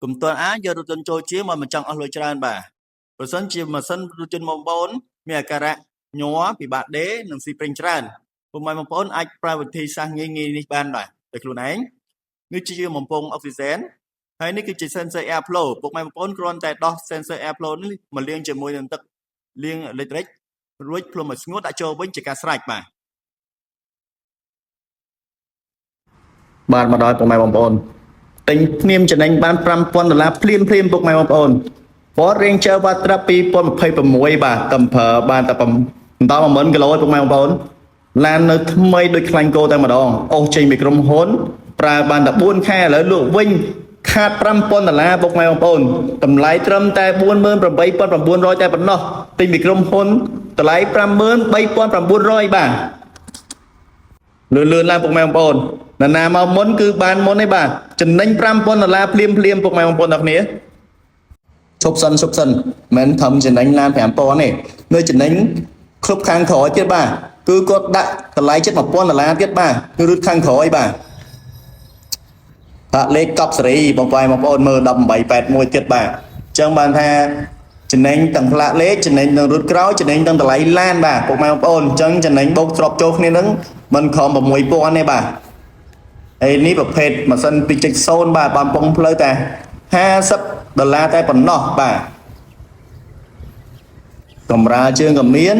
កុំទាន់អាចយករថយន្តចូលជាមកមិនចង់អស់លុយច្រើនបាទប្រសិនជាម៉ាស៊ីនរថយន្តបងប្អូនមានអាការៈញ័រពិបាកដេរនិងស៊ីប្រេងច្រើនពុកម៉ែបងប្អូនអាចប្រើវិធីសាស្ត្រងាយៗនេះបានបាទដោយខ្លួនឯងនេះជាបំពង់អុកស៊ីហ្សែនហើយនេះគឺជា sensor airflow ពុកម៉ែបងប្អូនគ្រាន់តែដោះ sensor airflow នេះមកលាងជាមួយនឹងទឹកលាងអេឡិចត្រូលិករួចភ្លុំឲ្យស្ងួតដាក់ចូលវិញជាការស្រេចបាទមកដល់ពុកម៉ែបងប្អូនទិញភ្នាមចំណេញបាន$5,000ភ្លាមពុកម៉ែបងប្អូន Ford Ranger Vatra 2026បាទកំប្រើបានតែបន្ត10000គីឡូពុកម៉ែបងប្អូនឡាននៅថ្មីដូចខ្លាញ់គោតែម្ដងអូសចេញពីក្រុមហ៊ុនប្រើបានតែ4ខែឥឡូវលក់វិញខាត$5,000ពុកម៉ែបងប្អូនតម្លៃត្រឹមតែ48,900តែប៉ុណ្ណោះទិញពីក្រុមហ៊ុនតម្លៃ53,900បាទលឿនឡើងពុកម៉ែបងប្អូនណាមកមុនគឺបានមុនទេបាទចំណេញ$5,000ភ្លាមពុកម៉ែបងប្អូនទាំងគ្នាឈប់សិនមិនធំចំណេញឡាន5,000ទេនៅចំណេញគ្រប់ខាងក្រោយទៀតបាទគឺគាត់ដាក់តម្លៃជិត$1,000ទៀតបាទគឺរត់ខាងក្រោយបាទផាកលេខកប់សេរីបងប្អូនមើល1881ទៀតបាទអញ្ចឹងបានថាចំណេញទាំងផ្លាកលេខចំណេញទាំងរត់ក្រោយចំណេញទាំងតម្លៃឡានបាទពុកម៉ែបងប្អូនអញ្ចឹងចំណេញបូកស្របចូលគ្នានឹងមិនខំ6,000ទេបាទហើយនេះប្រភេទម៉ាស៊ីន 2.0 បាទបានពងផ្លូវតែ$50តែប៉ុណ្ណោះបាទកម្រាលជើងក៏មាន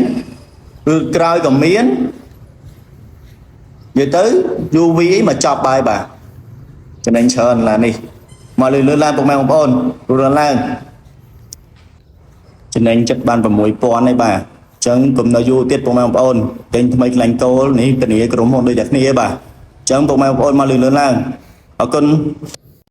ឬក្រោយក៏មាននិយាយទៅ UV មកចប់បាយបាទចំណេញច្រើនឡាននេះមកលឿនឡើងពុកម៉ែបងប្អូនលឿនឡើងចំណេញចិត្តបាន$6,000ទេបាទអញ្ចឹងកុំនៅយូរទៀតពុកម៉ែបងប្អូនទិញថ្មីខ្លាញ់គោលនេះធានាក្រុមហ៊ុនដូចតែគ្នាបាទអញ្ចឹងពុកម៉ែបងប្អូនមកលឿនឡើងអរគុណ